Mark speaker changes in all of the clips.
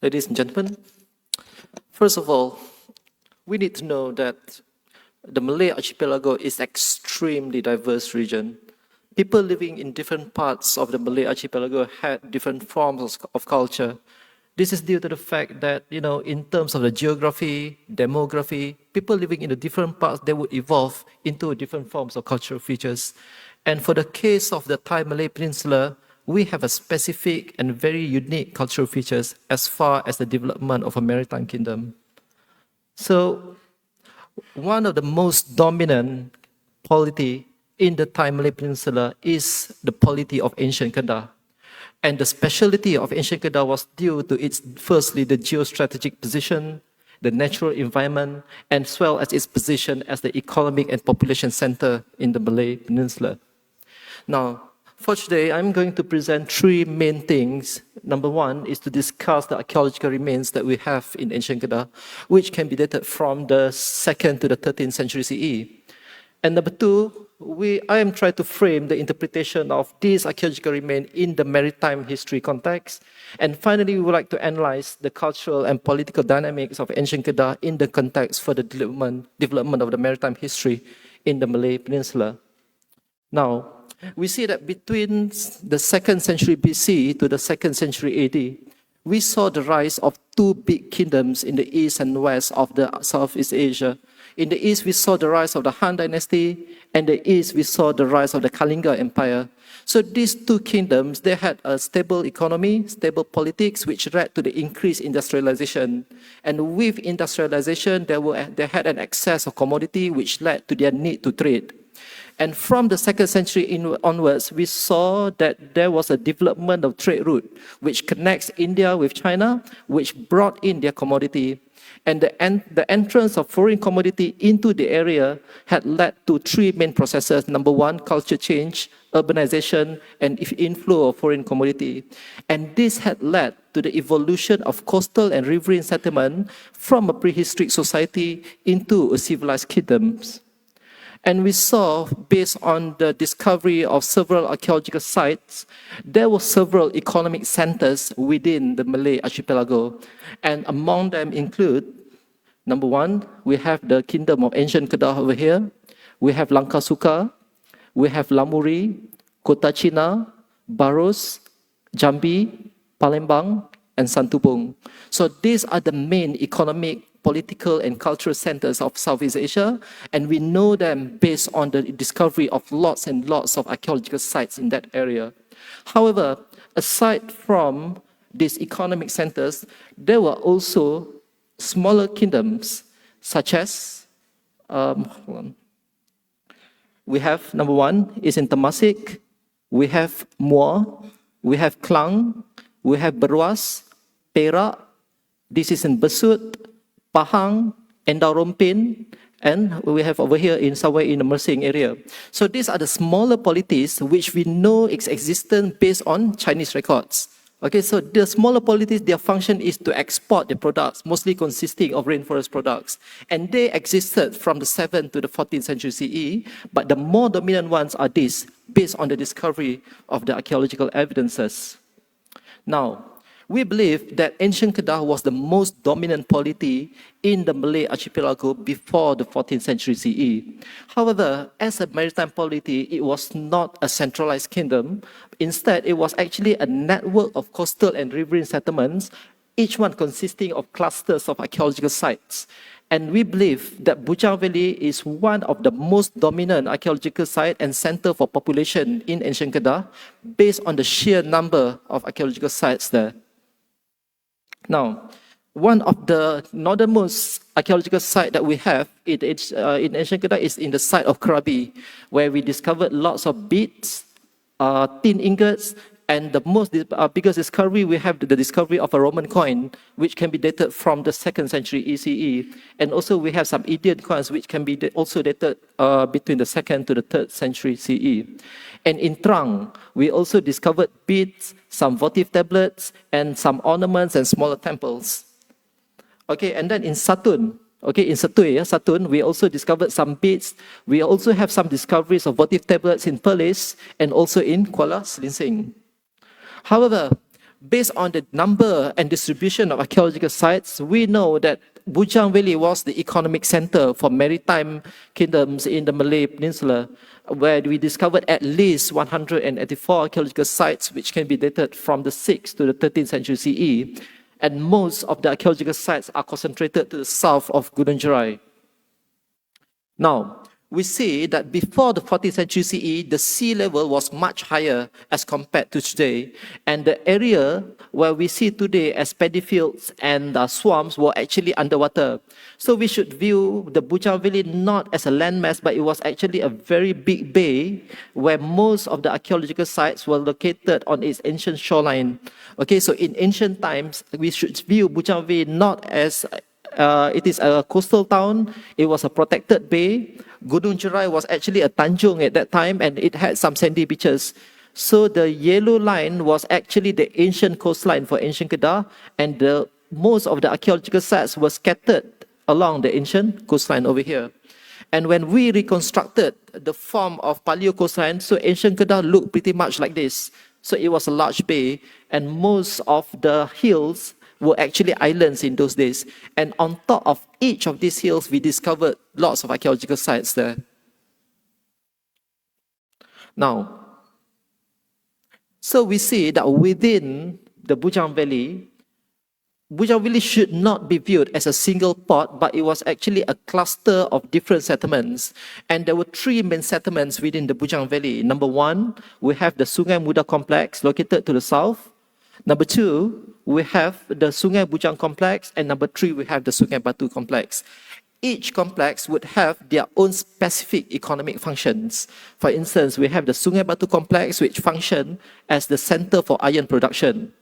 Speaker 1: Ladies and gentlemen, first of all, we need to know that the Malay archipelago is extremely diverse region. People living in different parts of the Malay archipelago had different forms of culture. This is due to the fact that, in terms of the geography, demography, people living in the different parts, they would evolve into different forms of cultural features. And for the case of the Thai Malay Peninsula, we have a specific and very unique cultural features as far as the development of a maritime kingdom. So, one of the most dominant polity in the Thai Malay Peninsula is the polity of ancient KEDAH. And the speciality of ancient KEDAH was due to its, firstly, the geostrategic position, the natural environment, as well as its position as the economic and population center in the Malay Peninsula. Now, for today, I'm going to present three main things. Number one is to discuss the archaeological remains that we have in ancient KEDAH, which can be dated from the 2nd to the 13th century CE. And number two, I am trying to frame the interpretation of these archaeological remains in the maritime history context. And finally, we would like to analyze the cultural and political dynamics of ancient KEDAH in the context for the development of the maritime history in the Malay Peninsula. Now, we see that between the 2nd century BC to the 2nd century AD, we saw the rise of two big kingdoms in the east and west of the Southeast Asia. In the east, we saw the rise of the Han Dynasty, and in the east, we saw the rise of the Kalinga Empire. So these two kingdoms, they had a stable economy, stable politics, which led to the increased industrialization. And with industrialization, they had an excess of commodity, which led to their need to trade. And from the 2nd century onwards, we saw that there was a development of trade route, which connects India with China, which brought in their commodity. And the entrance of foreign commodity into the area had led to three main processes. Number one, culture change, urbanization, and inflow of foreign commodity. And this had led to the evolution of coastal and riverine settlement from a prehistoric society into a civilized kingdoms. And we saw, based on the discovery of several archaeological sites, there were several economic centers within the Malay archipelago. And among them include, number one, we have the kingdom of ancient KEDAH over here. We have Langkasuka, we have Lamuri, Kota China, Baros, Jambi, Palembang, and Santubong. So these are the main economic, political and cultural centers of Southeast Asia, and we know them based on the discovery of lots and lots of archaeological sites in that area. However, aside from these economic centers, there were also smaller kingdoms, such as, we have, number one, is in Temasek, we have Muar, we have Klang, we have Beruas, Perak, this is in Besut, Pahang, Endau Rompin, and we have over here in somewhere in the Mersing area. So these are the smaller polities which we know its existence based on Chinese records. Okay, so the smaller polities, their function is to export the products, mostly consisting of rainforest products. And they existed from the 7th to the 14th century CE, but the more dominant ones are these, based on the discovery of the archaeological evidences. Now, we believe that ancient KEDAH was the most dominant polity in the Malay archipelago before the 14th century CE. However, as a maritime polity, it was not a centralized kingdom. Instead, it was actually a network of coastal and riverine settlements, each one consisting of clusters of archaeological sites. And we believe that Bujang Valley is one of the most dominant archaeological sites and center for population in ancient KEDAH, based on the sheer number of archaeological sites there. Now, one of the northernmost archaeological site that we have in ancient KEDAH is in the site of Krabi, where we discovered lots of beads, tin ingots, and the biggest discovery, we have the discovery of a Roman coin, which can be dated from the 2nd century ECE. And also we have some Indian coins, which can be also dated between the 2nd to the 3rd century CE. And in Trang, we also discovered beads, some votive tablets, and some ornaments and smaller temples. Okay, and then in Satun, okay, in Satun, we also discovered some beads. We also have some discoveries of votive tablets in Perlis and also in Kuala Selinsing. However, Based on the number and distribution of archaeological sites, we know that Bujang Valley was the economic center for maritime kingdoms in the Malay Peninsula, where we discovered at least 184 archaeological sites, which can be dated from the 6th to the 13th century CE. And most of the archaeological sites are concentrated to the south of Gunung Jerai. Now, we see that before the 14th century CE, the sea level was much higher as compared to today. And the area where we see today as paddy fields and swamps were actually underwater. So we should view the Bujang Valley not as a landmass, but it was actually a very big bay where most of the archaeological sites were located on its ancient shoreline. Okay, so in ancient times, we should view Bujang Valley not as it is a coastal town. It was a protected bay. Gunung Jerai was actually a tanjung at that time, and it had some sandy beaches. So the yellow line was actually the ancient coastline for ancient KEDAH, and most of the archaeological sites were scattered along the ancient coastline over here. And when we reconstructed the form of paleo coastline, so ancient KEDAH looked pretty much like this. So it was a large bay, and most of the hills were actually islands in those days. And on top of each of these hills, we discovered lots of archaeological sites there. Now, so we see that within the Bujang Valley should not be viewed as a single pot, but it was actually a cluster of different settlements. And there were three main settlements within the Bujang Valley. Number one, we have the Sungai Muda complex located to the south. Number two, we have the Sungai Bujang complex, and number three, we have the Sungai Batu complex. Each complex would have their own specific economic functions. For instance, we have the Sungai Batu complex, which function as the center for iron production.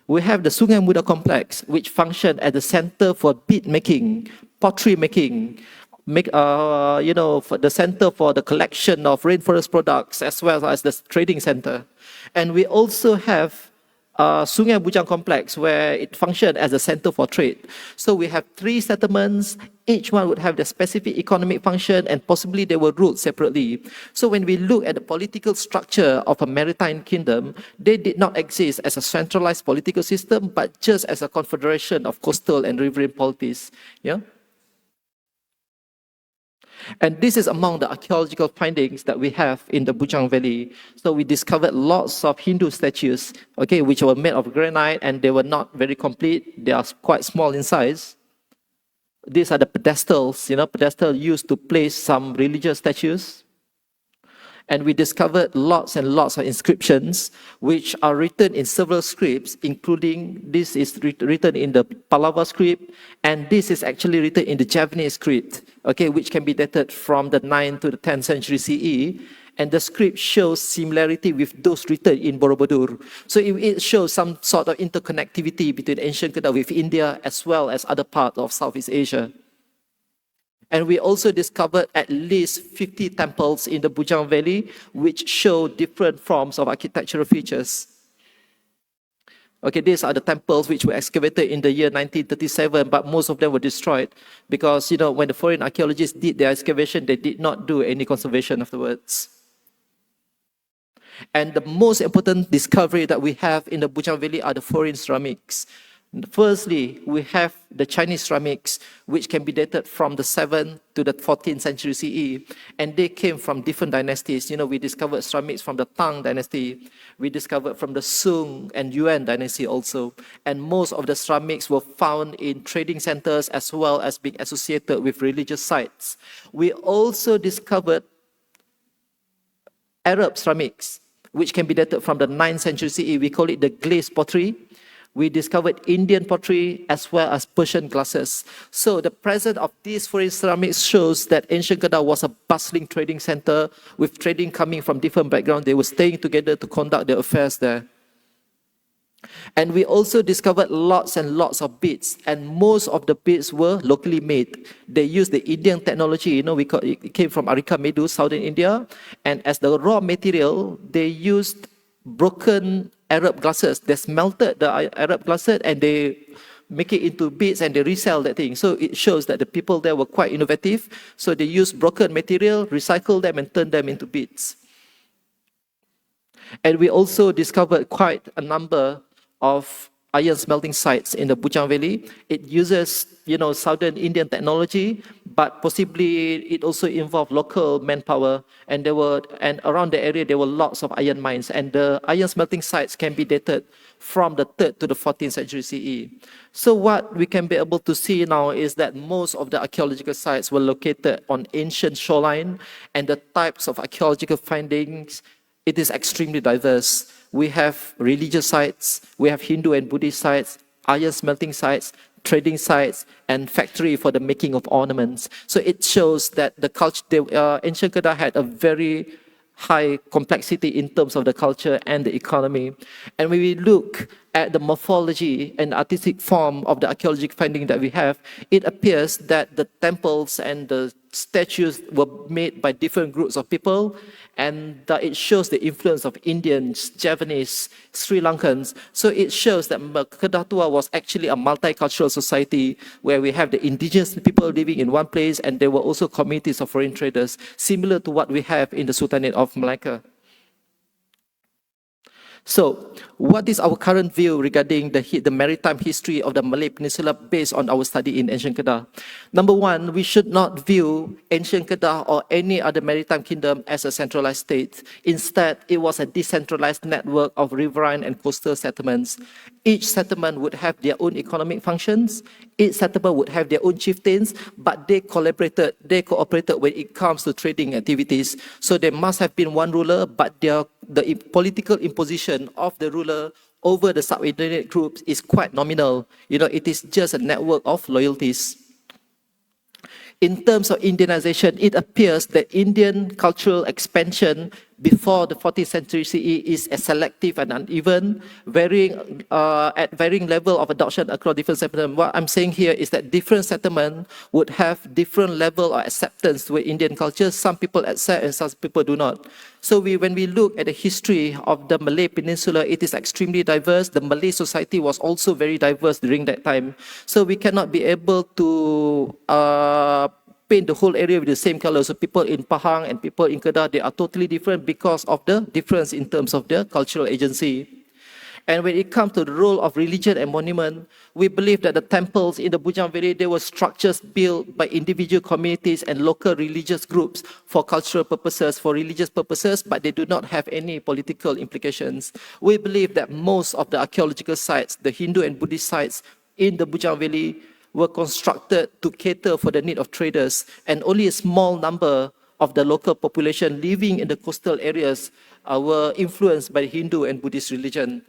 Speaker 1: We have the Sungai Muda complex, which function as the center for bead making, pottery making, for the center for the collection of rainforest products, as well as the trading center. And we also have Sungai Bujang complex, where it functioned as a center for trade. So we have three settlements. Each one would have the specific economic function, and possibly they were ruled separately. So when we look at the political structure of a maritime kingdom, they did not exist as a centralized political system, but just as a confederation of coastal and riverine polities. Yeah. And this is among the archaeological findings that we have in the Bujang Valley. So we discovered lots of Hindu statues, okay, which were made of granite, and they were not very complete. They are quite small in size. These are the pedestals, pedestal used to place some religious statues. And we discovered lots and lots of inscriptions, which are written in several scripts, including this is written in the Pallava script, and this is actually written in the Javanese script, okay, which can be dated from the 9th to the 10th century CE. And the script shows similarity with those written in Borobudur. So it shows some sort of interconnectivity between ancient KEDAH with India, as well as other parts of Southeast Asia. And we also discovered at least 50 temples in the Bujang Valley, which show different forms of architectural features. Okay, these are the temples which were excavated in the year 1937, but most of them were destroyed because, when the foreign archaeologists did their excavation, they did not do any conservation afterwards. And the most important discovery that we have in the Bujang Valley are the foreign ceramics. Firstly, we have the Chinese ceramics, which can be dated from the 7th to the 14th century CE, and they came from different dynasties. We discovered ceramics from the Tang dynasty, we discovered from the Sung and Yuan dynasty also, and most of the ceramics were found in trading centers as well as being associated with religious sites. We also discovered Arab ceramics, which can be dated from the 9th century CE. We call it the glazed pottery. We discovered Indian pottery as well as Persian glasses. So the presence of these foreign ceramics shows that ancient KEDAH was a bustling trading center with trading coming from different backgrounds. They were staying together to conduct their affairs there. And we also discovered lots and lots of beads, and most of the beads were locally made. They used the Indian technology, it came from Arika Medu, southern India, and as the raw material, they used broken Arab glasses. They smelted the Arab glasses and they make it into beads and they resell that thing. So it shows that the people there were quite innovative. So they used broken material, recycle them and turn them into beads. And we also discovered quite a number of iron smelting sites in the Bujang Valley. It uses, southern Indian technology, but possibly it also involved local manpower. And around the area there were lots of iron mines. And the iron smelting sites can be dated from the 3rd to the 14th century CE. So what we can be able to see now is that most of the archaeological sites were located on ancient shoreline, and the types of archaeological findings, it is extremely diverse. We have religious sites, we have Hindu and Buddhist sites, iron smelting sites, trading sites, and factory for the making of ornaments. So it shows that the ancient KEDAH had a very high complexity in terms of the culture and the economy. And when we look at the morphology and artistic form of the archaeological finding that we have, it appears that the temples and the statues were made by different groups of people, and it shows the influence of Indians, Javanese, Sri Lankans. So it shows that KEDAH Tua was actually a multicultural society where we have the indigenous people living in one place, and there were also communities of foreign traders, similar to what we have in the Sultanate of Malacca. So, what is our current view regarding the maritime history of the Malay Peninsula based on our study in ancient KEDAH? Number one, we should not view ancient KEDAH or any other maritime kingdom as a centralized state. Instead, it was a decentralized network of riverine and coastal settlements. Each settlement would have their own economic functions. Each settlement would have their own chieftains, but they cooperated when it comes to trading activities. So there must have been one ruler, but the political imposition of the ruler over the subordinate groups is quite nominal. It is just a network of loyalties. In terms of Indianization, it appears that Indian cultural expansion before the 14th century CE is selective and uneven, at varying level of adoption across different settlements. What I'm saying here is that different settlements would have different level of acceptance to Indian culture. Some people accept and some people do not. So when we look at the history of the Malay Peninsula, it is extremely diverse. The Malay society was also very diverse during that time. So we cannot be able to paint the whole area with the same color. So people in Pahang and people in KEDAH, they are totally different because of the difference in terms of their cultural agency. And when it comes to the role of religion and monument, we believe that the temples in the Bujang Valley, they were structures built by individual communities and local religious groups for cultural purposes, for religious purposes, but they do not have any political implications. We believe that most of the archaeological sites, the Hindu and Buddhist sites in the Bujang Valley, were constructed to cater for the need of traders, and only a small number of the local population living in the coastal areas were influenced by Hindu and Buddhist religion.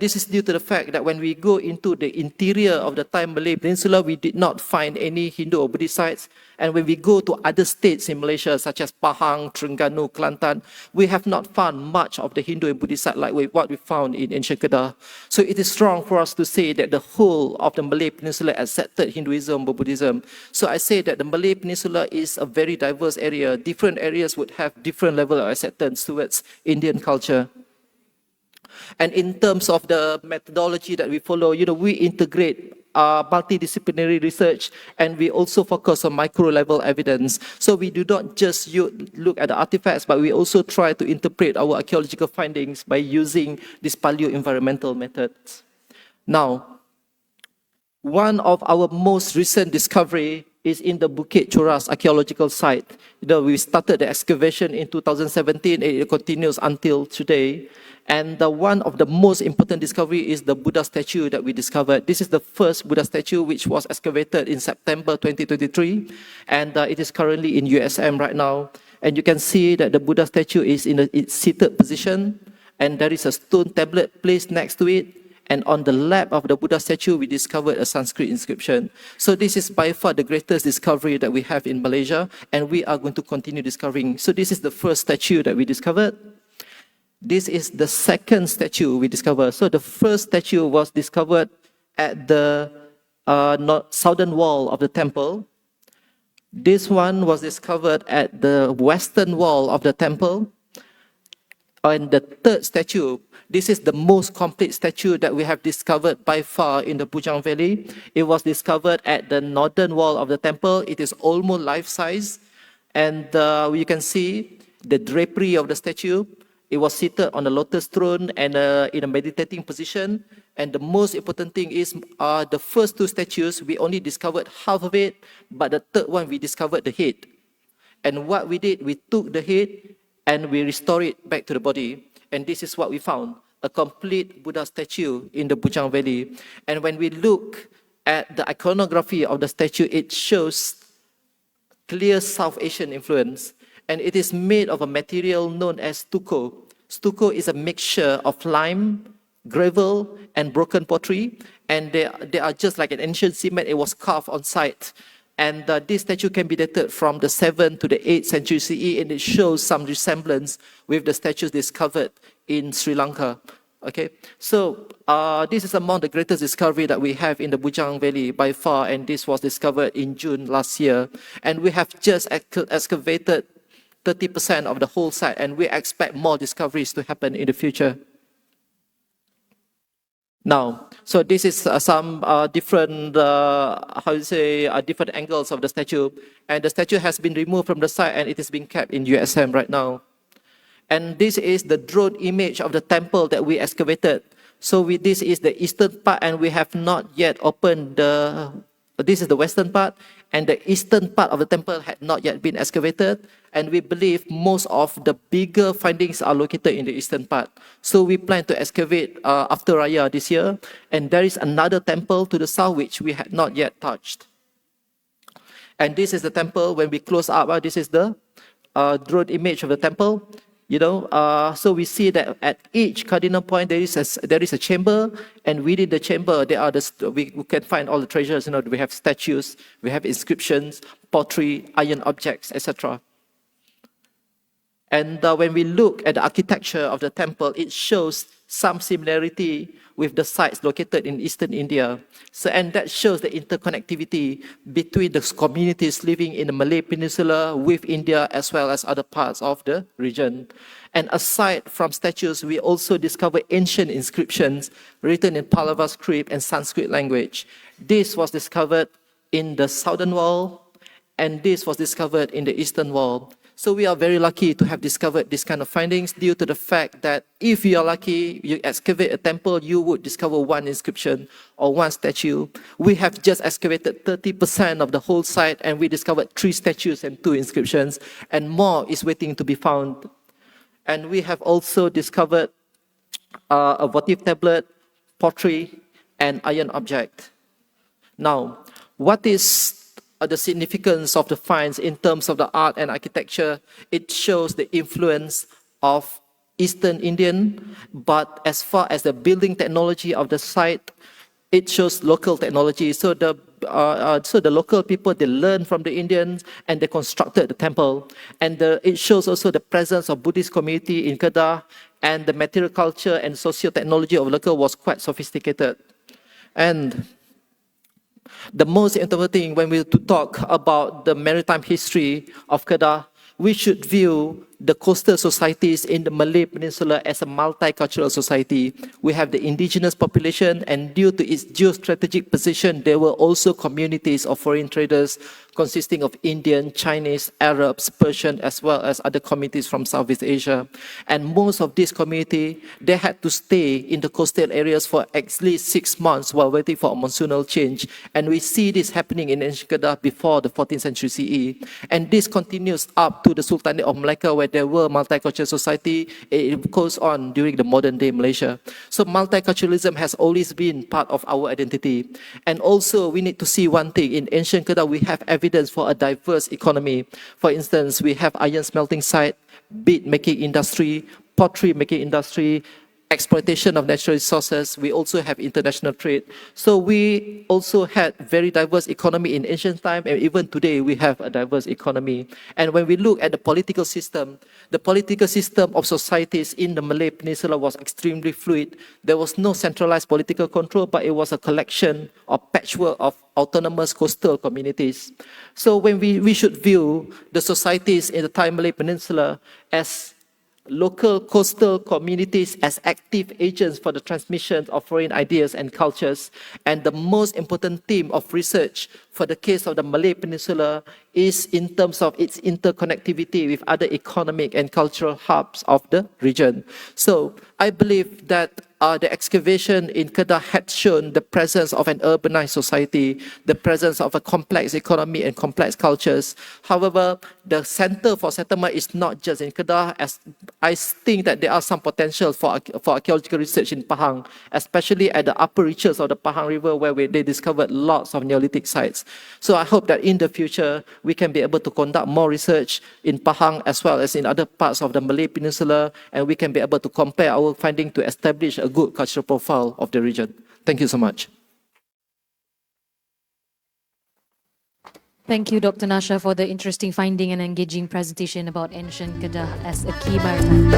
Speaker 1: This is due to the fact that when we go into the interior of the time Malay Peninsula, we did not find any Hindu or Buddhist sites. And when we go to other states in Malaysia, such as Pahang, Terengganu, Kelantan, we have not found much of the Hindu and Buddhist sites like what we found in ancient KEDAH. So it is strong for us to say that the whole of the Malay Peninsula accepted Hinduism or Buddhism. So I say that the Malay Peninsula is a very diverse area. Different areas would have different level of acceptance towards Indian culture. And in terms of the methodology that we follow, we integrate multidisciplinary research, and we also focus on micro-level evidence. So we do not just look at the artifacts, but we also try to interpret our archaeological findings by using these paleo-environmental methods. Now, one of our most recent discovery is in the Bukit Choras archaeological site. We started the excavation in 2017, and it continues until today. And one of the most important discovery is the Buddha statue that we discovered. This is the first Buddha statue which was excavated in September 2023, and it is currently in USM right now. And you can see that the Buddha statue is in its seated position, and there is a stone tablet placed next to it. And on the lap of the Buddha statue, we discovered a Sanskrit inscription. So this is by far the greatest discovery that we have in Malaysia, and we are going to continue discovering. So this is the first statue that we discovered. This is the second statue we discovered. So the first statue was discovered at the southern wall of the temple. This one was discovered at the western wall of the temple. And the third statue, this is the most complete statue that we have discovered by far in the Bujang Valley. It was discovered at the northern wall of the temple. It is almost life-size. And you can see the drapery of the statue. It was seated on a lotus throne and in a meditating position. And the most important thing is the first two statues, we only discovered half of it, but the third one, we discovered the head. And what we did, we took the head and we restored it back to the body. And this is what we found, a complete Buddha statue in the Bujang Valley. And when we look at the iconography of the statue, it shows clear South Asian influence. And it is made of a material known as stucco. Stucco is a mixture of lime, gravel, and broken pottery. And they are just like an ancient cement. It was carved on site. And this statue can be dated from the 7th to the 8th century CE, and it shows some resemblance with the statues discovered in Sri Lanka. Okay, so this is among the greatest discovery that we have in the Bujang Valley by far, and this was discovered in June last year. And we have just excavated 30% of the whole site, and we expect more discoveries to happen in the future. Now, so this is some different, different angles of the statue. And the statue has been removed from the site and it is being kept in USM right now. And this is the drone image of the temple that we excavated. So this is the eastern part and we have not yet opened this is the western part, and the eastern part of the temple had not yet been excavated, and we believe most of the bigger findings are located in the eastern part. So we plan to excavate after Raya this year, and there is another temple to the south which we had not yet touched. And this is the temple. When we close up, this is the drone image of the temple. You know, so we see that at each cardinal point there is a chamber, and within the chamber there are we can find all the treasures. You know, we have statues, we have inscriptions, pottery, iron objects, etc. And when we look at the architecture of the temple, it shows some similarity with the sites located in eastern India. So, and that shows the interconnectivity between the communities living in the Malay Peninsula with India as well as other parts of the region. And aside from statues, we also discovered ancient inscriptions written in Pallava script and Sanskrit language. This was discovered in the southern wall, and this was discovered in the eastern wall. So we are very lucky to have discovered this kind of findings due to the fact that if you are lucky, you excavate a temple, you would discover one inscription or one statue. We have just excavated 30% of the whole site and we discovered 3 statues and 2 inscriptions, and more is waiting to be found. And we have also discovered a votive tablet, pottery, and iron object. Now, what is the significance of the finds in terms of the art and architecture? It shows the influence of Eastern Indian, but as far as the building technology of the site, it shows local technology. So the local people, they learned from the Indians and they constructed the temple. And it shows also the presence of Buddhist community in KEDAH, and the material culture and socio-technology of local was quite sophisticated. And the most important thing when we talk about the maritime history of KEDAH, we should view the coastal societies in the Malay Peninsula as a multicultural society. We have the indigenous population, and due to its geostrategic position, there were also communities of foreign traders consisting of Indian, Chinese, Arabs, Persian, as well as other communities from Southeast Asia. And most of this community, they had to stay in the coastal areas for at least 6 months while waiting for a monsoonal change. And we see this happening in ancient KEDAH before the 14th century CE. And this continues up to the Sultanate of Malacca, where there were multicultural society. It goes on during the modern day Malaysia. So multiculturalism has always been part of our identity. And also we need to see one thing. In ancient KEDAH, we have evidence for a diverse economy. For instance, we have iron smelting site, bead making industry, pottery making industry, exploitation of natural resources. We also have international trade. So we also had very diverse economy in ancient time, and even today we have a diverse economy. And when we look at the political system of societies in the Malay Peninsula was extremely fluid. There was no centralized political control, but it was a collection or patchwork of autonomous coastal communities. So when we should view the societies in the Thai Malay Peninsula as local coastal communities as active agents for the transmission of foreign ideas and cultures. And the most important theme of research for the case of the Malay Peninsula is in terms of its interconnectivity with other economic and cultural hubs of the region. So I believe that the excavation in KEDAH had shown the presence of an urbanized society, the presence of a complex economy and complex cultures. However, the center for settlement is not just in KEDAH, as I think that there are some potential for archaeological research in Pahang, especially at the upper reaches of the Pahang River, where they discovered lots of Neolithic sites. So I hope that in the future, we can be able to conduct more research in Pahang as well as in other parts of the Malay Peninsula, and we can be able to compare our findings to establish a good cultural profile of the region. Thank you so much.
Speaker 2: Thank you, Dr. Nasha, for the interesting finding and engaging presentation about ancient KEDAH as a key maritime.